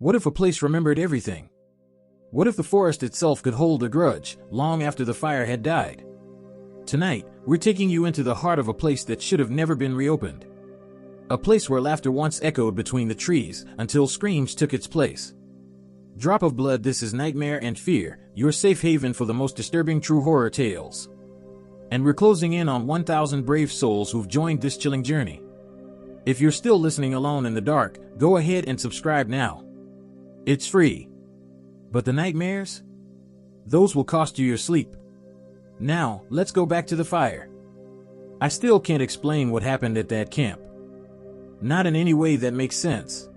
What if a place remembered everything? What if the forest itself could hold a grudge, long after the fire had died? Tonight, we're taking you into the heart of a place that should have never been reopened. A place where laughter once echoed between the trees, until screams took its place. Drop of Blood. This is Nightmare and Fear, your safe haven for the most disturbing true horror tales. And we're closing in on 1,000 brave souls who've joined this chilling journey. If you're still listening alone in the dark, go ahead and subscribe now. It's free. But the nightmares? Those will cost you your sleep. Now, let's go back to the fire. I still can't explain what happened at that camp. Not in any way that makes sense.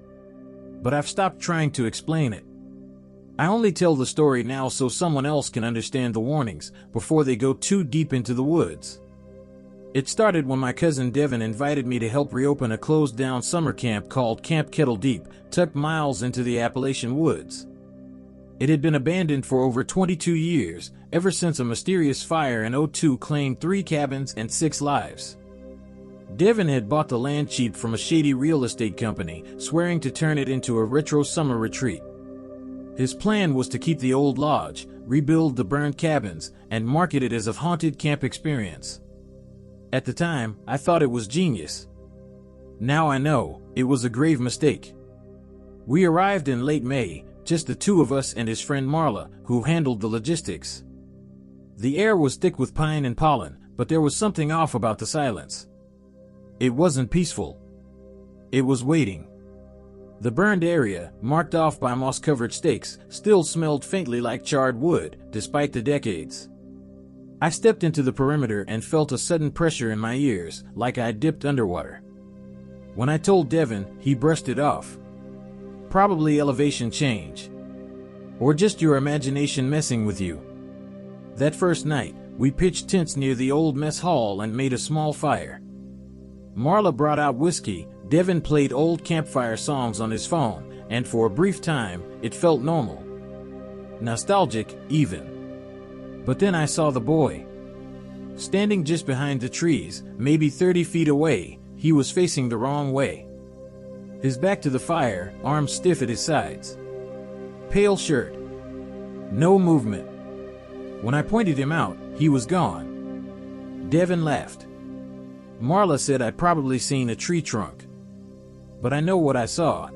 But I've stopped trying to explain it. I only tell the story now so someone else can understand the warnings before they go too deep into the woods. It started when my cousin Devin invited me to help reopen a closed-down summer camp called Camp Kettle Deep, tucked miles into the Appalachian woods. It had been abandoned for over 22 years, ever since a mysterious fire in '02 claimed 3 cabins and 6 lives. Devin had bought the land cheap from a shady real estate company, swearing to turn it into a retro summer retreat. His plan was to keep the old lodge, rebuild the burned cabins, and market it as a haunted camp experience. At the time, I thought it was genius. Now I know, it was a grave mistake. We arrived in late May, just the 2 of us and his friend Marla, who handled the logistics. The air was thick with pine and pollen, but there was something off about the silence. It wasn't peaceful. It was waiting. The burned area, marked off by moss-covered stakes, still smelled faintly like charred wood, despite the decades. I stepped into the perimeter and felt a sudden pressure in my ears, like I dipped underwater. When I told Devin, he brushed it off. Probably elevation change. Or just your imagination messing with you. That first night, we pitched tents near the old mess hall and made a small fire. Marla brought out whiskey, Devin played old campfire songs on his phone, and for a brief time, it felt normal. Nostalgic, even. But then I saw the boy. Standing just behind the trees, maybe 30 feet away, he was facing the wrong way. His back to the fire, arms stiff at his sides. Pale shirt. No movement. When I pointed him out, he was gone. Devin laughed. Marla said I'd probably seen a tree trunk. But I know what I saw.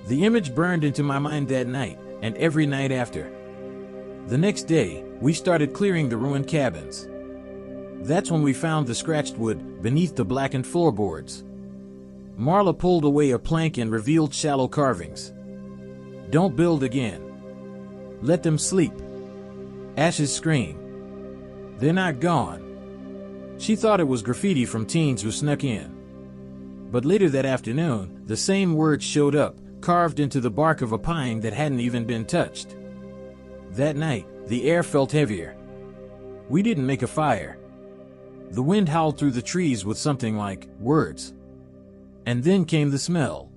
The image burned into my mind that night, and every night after. The next day, we started clearing the ruined cabins. That's when we found the scratched wood beneath the blackened floorboards. Marla pulled away a plank and revealed shallow carvings. Don't build again. Let them sleep. Ashes scream. They're not gone. She thought it was graffiti from teens who snuck in. But later that afternoon, the same words showed up, carved into the bark of a pine that hadn't even been touched. That night, the air felt heavier. We didn't make a fire. The wind howled through the trees with something like words. And then came the smell.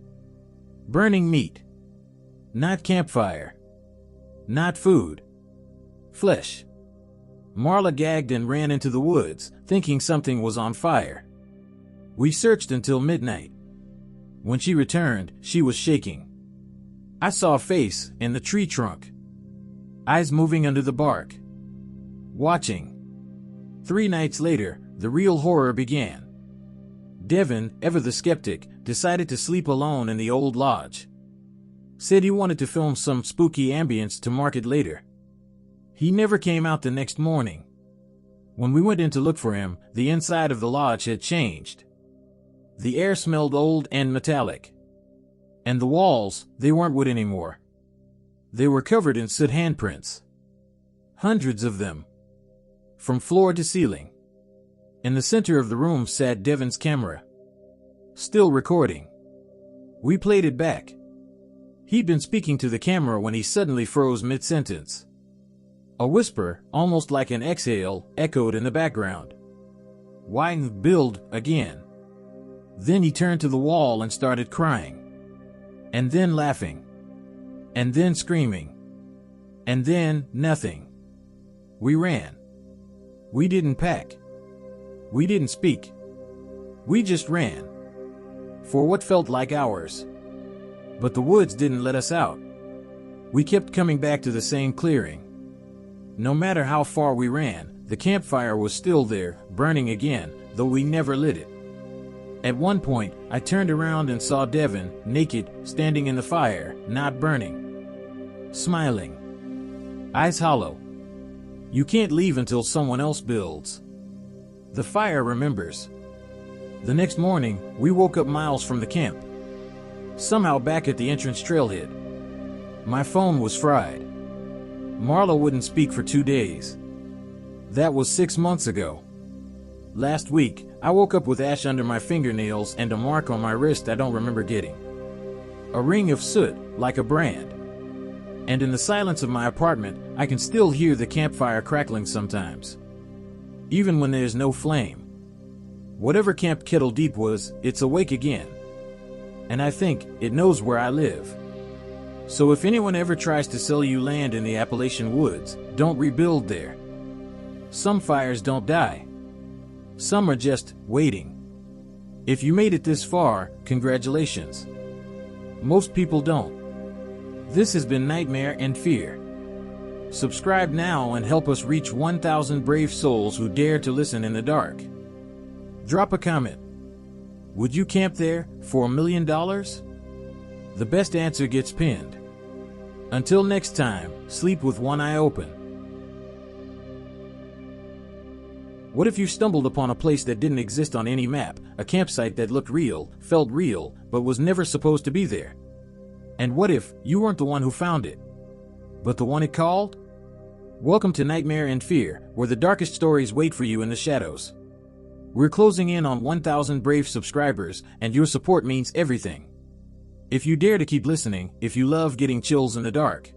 Burning meat. Not campfire. Not food. Flesh. Marla gagged and ran into the woods, thinking something was on fire. We searched until midnight. When she returned, she was shaking. I saw a face in the tree trunk. Eyes moving under the bark. Watching. 3 nights later, the real horror began. Devin, ever the skeptic, decided to sleep alone in the old lodge. Said he wanted to film some spooky ambience to market later. He never came out the next morning. When we went in to look for him, the inside of the lodge had changed. The air smelled old and metallic. And the walls, they weren't wood anymore. They were covered in soot handprints. Hundreds of them. From floor to ceiling. In the center of the room sat Devin's camera. Still recording. We played it back. He'd been speaking to the camera when he suddenly froze mid-sentence. A whisper, almost like an exhale, echoed in the background. Why build again? Then he turned to the wall and started crying. And then laughing. And then screaming. And then nothing. We ran. We didn't pack. We didn't speak. We just ran. For what felt like hours. But the woods didn't let us out. We kept coming back to the same clearing. No matter how far we ran, the campfire was still there, burning again, though we never lit it. At one point, I turned around and saw Devin, naked, standing in the fire, not burning. Smiling. Eyes hollow. You can't leave until someone else builds. The fire remembers. The next morning, we woke up miles from the camp. Somehow back at the entrance trailhead. My phone was fried. Marla wouldn't speak for 2 days. That was 6 months ago. Last week, I woke up with ash under my fingernails and a mark on my wrist I don't remember getting. A ring of soot, like a brand. And in the silence of my apartment, I can still hear the campfire crackling sometimes. Even when there's no flame. Whatever Camp Kettle Deep was, it's awake again. And I think it knows where I live. So if anyone ever tries to sell you land in the Appalachian woods, don't rebuild there. Some fires don't die. Some are just waiting. If you made it this far, congratulations. Most people don't. This has been Nightmare and Fear. Subscribe now and help us reach 1,000 brave souls who dare to listen in the dark. Drop a comment. Would you camp there for $1 million? The best answer gets pinned. Until next time, sleep with one eye open. What if you stumbled upon a place that didn't exist on any map, a campsite that looked real, felt real, but was never supposed to be there? And what if you weren't the one who found it, but the one it called? Welcome to Nightmare and Fear, where the darkest stories wait for you in the shadows. We're closing in on 1,000 brave subscribers, and your support means everything. If you dare to keep listening, if you love getting chills in the dark,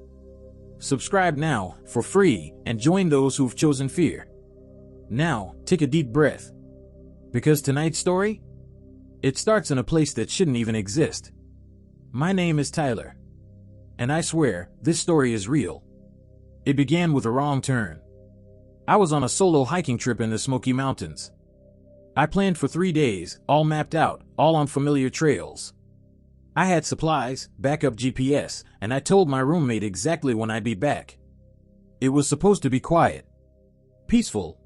subscribe now, for free, and join those who've chosen fear. Now, take a deep breath. Because tonight's story? It starts in a place that shouldn't even exist. My name is Tyler. And I swear, this story is real. It began with a wrong turn. I was on a solo hiking trip in the Smoky Mountains. I planned for 3 days, all mapped out, all on familiar trails. I had supplies, backup GPS, and I told my roommate exactly when I'd be back. It was supposed to be quiet. Peaceful.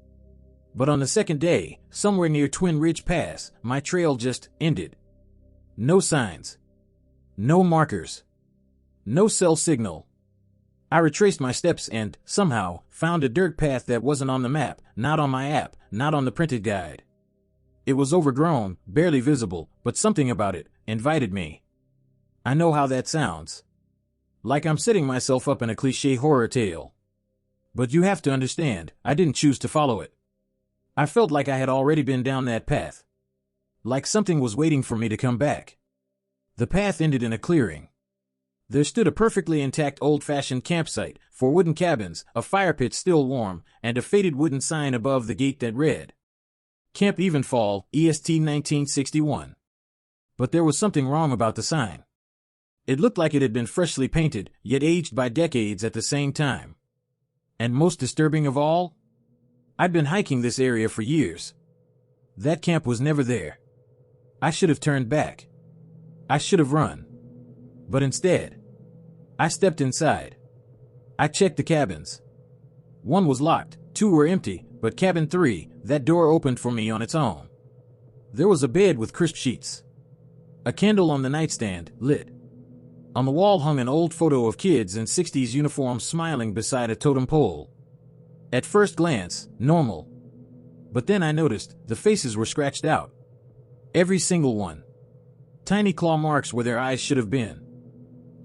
But on the second day, somewhere near Twin Ridge Pass, my trail just ended. No signs. No markers. No cell signal. I retraced my steps and, somehow, found a dirt path that wasn't on the map, not on my app, not on the printed guide. It was overgrown, barely visible, but something about it invited me. I know how that sounds. Like I'm setting myself up in a cliché horror tale. But you have to understand, I didn't choose to follow it. I felt like I had already been down that path. Like something was waiting for me to come back. The path ended in a clearing. There stood a perfectly intact old-fashioned campsite, 4 wooden cabins, a fire pit still warm, and a faded wooden sign above the gate that read, Camp Evenfall, EST 1961. But there was something wrong about the sign. It looked like it had been freshly painted, yet aged by decades at the same time. And most disturbing of all? I'd been hiking this area for years. That camp was never there. I should have turned back. I should have run. But instead, I stepped inside. I checked the cabins. 1 was locked, 2 were empty, but cabin 3, that door opened for me on its own. There was a bed with crisp sheets. A candle on the nightstand, lit. On the wall hung an old photo of kids in 60s uniforms smiling beside a totem pole. At first glance, normal. But then I noticed the faces were scratched out. Every single one. Tiny claw marks where their eyes should have been.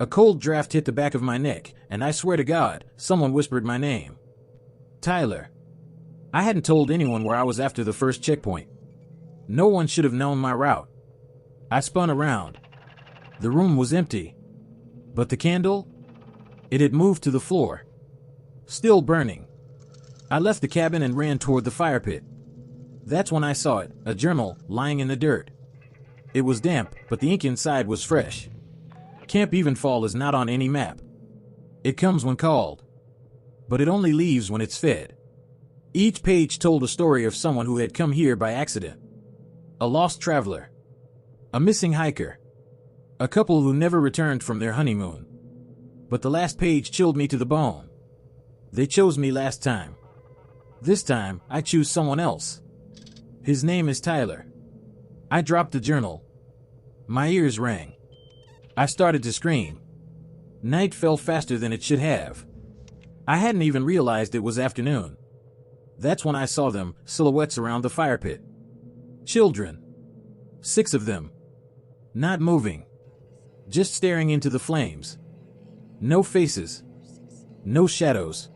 A cold draft hit the back of my neck, and I swear to God, someone whispered my name. Tyler. I hadn't told anyone where I was after the first checkpoint. No one should have known my route. I spun around. The room was empty. But the candle? It had moved to the floor. Still burning. I left the cabin and ran toward the fire pit. That's when I saw it, a journal, lying in the dirt. It was damp, but the ink inside was fresh. Camp Evenfall is not on any map. It comes when called. But it only leaves when it's fed. Each page told a story of someone who had come here by accident. A lost traveler. A missing hiker. A couple who never returned from their honeymoon. But the last page chilled me to the bone. They chose me last time. This time, I choose someone else. His name is Tyler. I dropped the journal. My ears rang. I started to scream. Night fell faster than it should have. I hadn't even realized it was afternoon. That's when I saw them, silhouettes around the fire pit. Children. 6 of them. Not moving. Just staring into the flames. No faces. No shadows.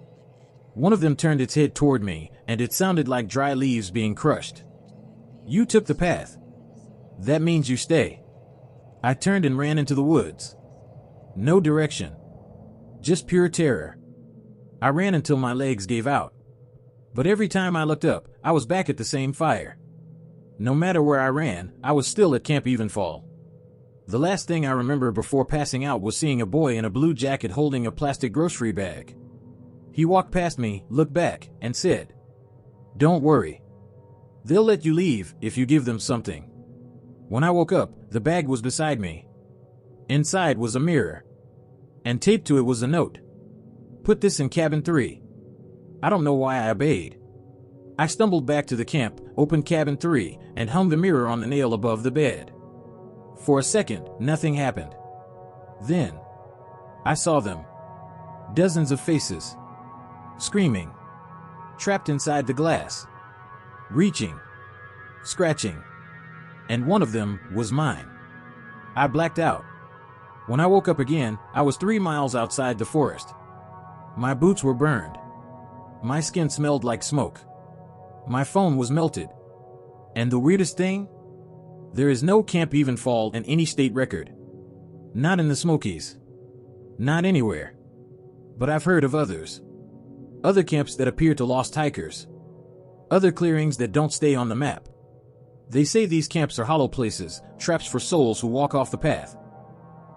One of them turned its head toward me, and it sounded like dry leaves being crushed. You took the path. That means you stay. I turned and ran into the woods. No direction. Just pure terror. I ran until my legs gave out. But every time I looked up, I was back at the same fire. No matter where I ran, I was still at Camp Evenfall. The last thing I remember before passing out was seeing a boy in a blue jacket holding a plastic grocery bag. He walked past me, looked back, and said, "Don't worry. They'll let you leave if you give them something." When I woke up, the bag was beside me. Inside was a mirror. And taped to it was a note. "Put this in cabin 3. I don't know why I obeyed. I stumbled back to the camp, opened cabin 3, and hung the mirror on the nail above the bed. For a second, nothing happened. Then, I saw them. Dozens of faces. Screaming. Trapped inside the glass. Reaching. Scratching. And one of them was mine. I blacked out. When I woke up again, I was 3 miles outside the forest. My boots were burned. My skin smelled like smoke. My phone was melted. And the weirdest thing? There is no Camp Evenfall in any state record. Not in the Smokies. Not anywhere. But I've heard of others. Other camps that appear to lost hikers. Other clearings that don't stay on the map. They say these camps are hollow places, traps for souls who walk off the path.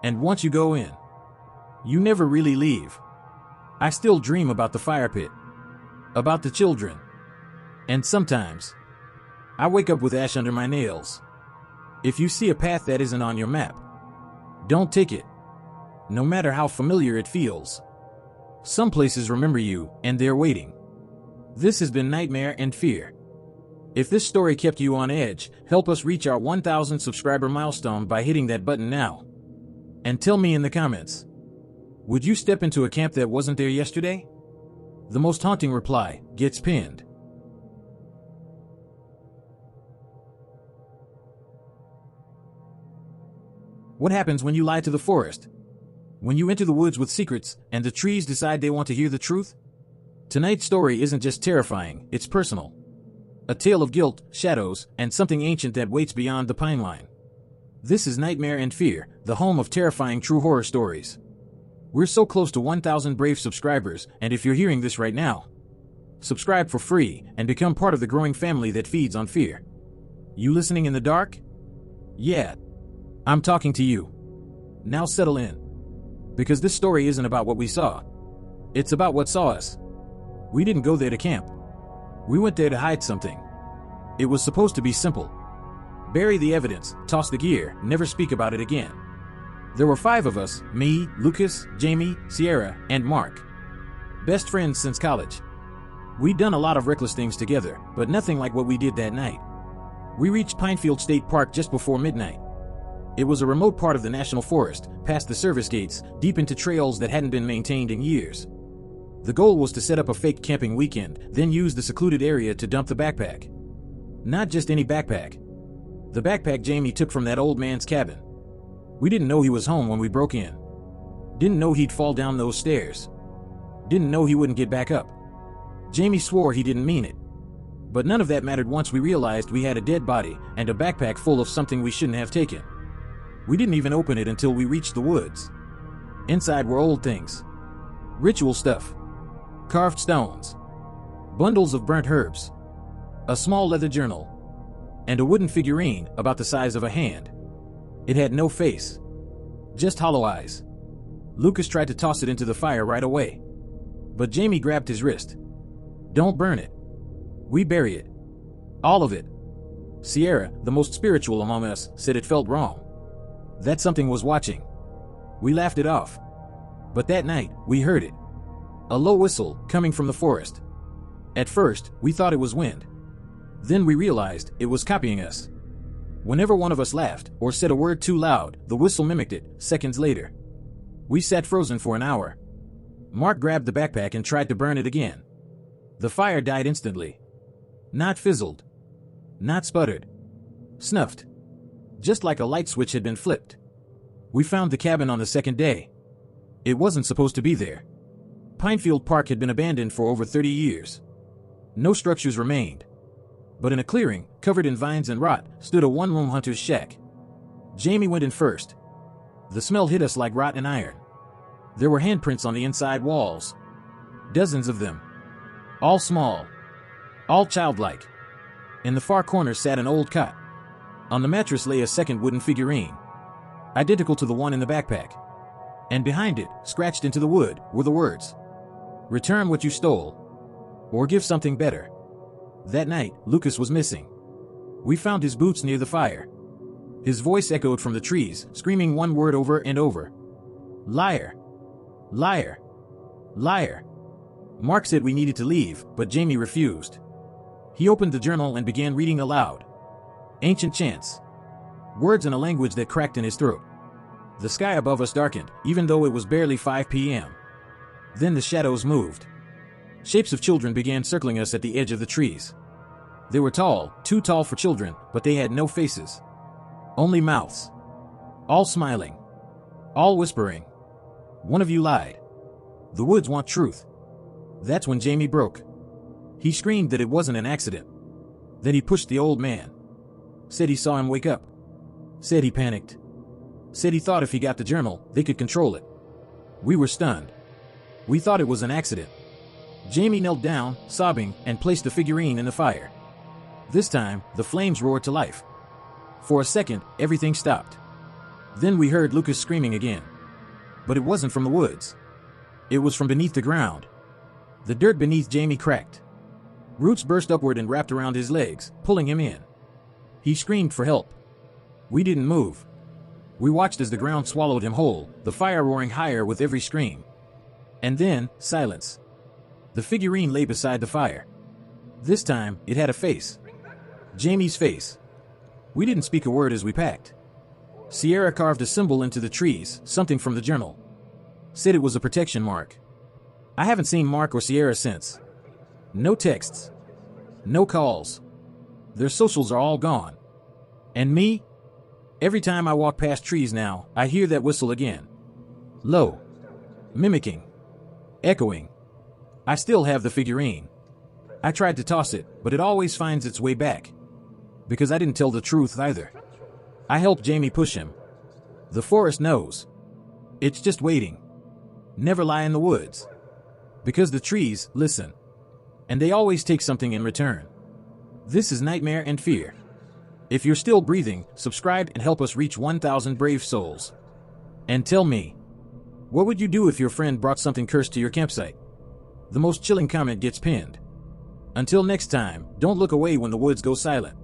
And once you go in, you never really leave. I still dream about the fire pit. About the children. And sometimes, I wake up with ash under my nails. If you see a path that isn't on your map, don't take it. No matter how familiar it feels. Some places remember you, and they're waiting. This has been Nightmare and Fear. If this story kept you on edge, help us reach our 1,000 subscriber milestone by hitting that button now. And tell me in the comments, would you step into a camp that wasn't there yesterday? The most haunting reply gets pinned. What happens when you lie to the forest? When you enter the woods with secrets, and the trees decide they want to hear the truth? Tonight's story isn't just terrifying, it's personal. A tale of guilt, shadows, and something ancient that waits beyond the pine line. This is Nightmare and Fear, the home of terrifying true horror stories. We're so close to 1,000 brave subscribers, and if you're hearing this right now, subscribe for free and become part of the growing family that feeds on fear. You listening in the dark? Yeah, I'm talking to you. Now settle in. Because this story isn't about what we saw. It's about what saw us. We didn't go there to camp. We went there to hide something. It was supposed to be simple. Bury the evidence, toss the gear, never speak about it again. There were 5 of us, me, Lucas, Jamie, Sierra, and Mark. Best friends since college. We'd done a lot of reckless things together, but nothing like what we did that night. We reached Pinefield State Park just before midnight. It was a remote part of the national forest, past the service gates, deep into trails that hadn't been maintained in years. The goal was to set up a fake camping weekend, then use the secluded area to dump the backpack. Not just any backpack. The backpack Jamie took from that old man's cabin. We didn't know he was home when we broke in. Didn't know he'd fall down those stairs. Didn't know he wouldn't get back up. Jamie swore he didn't mean it. But none of that mattered once we realized we had a dead body and a backpack full of something we shouldn't have taken. We didn't even open it until we reached the woods. Inside were old things. Ritual stuff. Carved stones. Bundles of burnt herbs. A small leather journal. And a wooden figurine about the size of a hand. It had no face. Just hollow eyes. Lucas tried to toss it into the fire right away. But Jamie grabbed his wrist. Don't burn it. We bury it. All of it. Sierra, the most spiritual among us, said it felt wrong. that something was watching. We laughed it off. But that night, we heard it. A low whistle coming from the forest. At first, we thought it was wind. Then we realized it was copying us. Whenever one of us laughed or said a word too loud, the whistle mimicked it, seconds later. We sat frozen for an hour. Mark grabbed the backpack and tried to burn it again. The fire died instantly. Not fizzled. Not sputtered. Snuffed. Just like a light switch had been flipped. We found the cabin on the second day. It wasn't supposed to be there. Pinefield Park had been abandoned for over 30 years. No structures remained. But in a clearing, covered in vines and rot, stood a one-room hunter's shack. Jamie went in first. The smell hit us like rotten iron. There were handprints on the inside walls. Dozens of them. All small. All childlike. In the far corner sat an old cot. On the mattress lay a second wooden figurine, identical to the one in the backpack. And behind it, scratched into the wood, were the words, "Return what you stole, or give something better." That night, Lucas was missing. We found his boots near the fire. His voice echoed from the trees, screaming one word over and over. "Liar! Liar! Liar!" Mark said we needed to leave, but Jamie refused. He opened the journal and began reading aloud. Ancient chants. Words in a language that cracked in his throat. The sky above us darkened, even though it was barely 5 p.m. Then the shadows moved. Shapes of children began circling us at the edge of the trees. They were tall, too tall for children, but they had no faces. Only mouths. All smiling. All whispering. "One of you lied. The woods want truth." That's when Jamie broke. He screamed that it wasn't an accident. Then he pushed the old man. Said he saw him wake up. Said he panicked. Said he thought if he got the journal, they could control it. We were stunned. We thought it was an accident. Jamie knelt down, sobbing, and placed the figurine in the fire. This time, the flames roared to life. For a second, everything stopped. Then we heard Lucas screaming again. But it wasn't from the woods. It was from beneath the ground. The dirt beneath Jamie cracked. Roots burst upward and wrapped around his legs, pulling him in. He screamed for help. We didn't move. We watched as the ground swallowed him whole, the fire roaring higher with every scream. And then, silence. The figurine lay beside the fire. This time, it had a face. Jamie's face. We didn't speak a word as we packed. Sierra carved a symbol into the trees, something from the journal. Said it was a protection mark. I haven't seen Mark or Sierra since. No texts. No calls. Their socials are all gone. And me? Every time I walk past trees now, I hear that whistle again. Low. Mimicking. Echoing. I still have the figurine. I tried to toss it, but it always finds its way back. Because I didn't tell the truth either. I helped Jamie push him. The forest knows. It's just waiting. Never lie in the woods. Because the trees listen. And they always take something in return. This is Nightmare and Fear. If you're still breathing, subscribe and help us reach 1,000 brave souls. And tell me, what would you do if your friend brought something cursed to your campsite? The most chilling comment gets pinned. Until next time, don't look away when the woods go silent.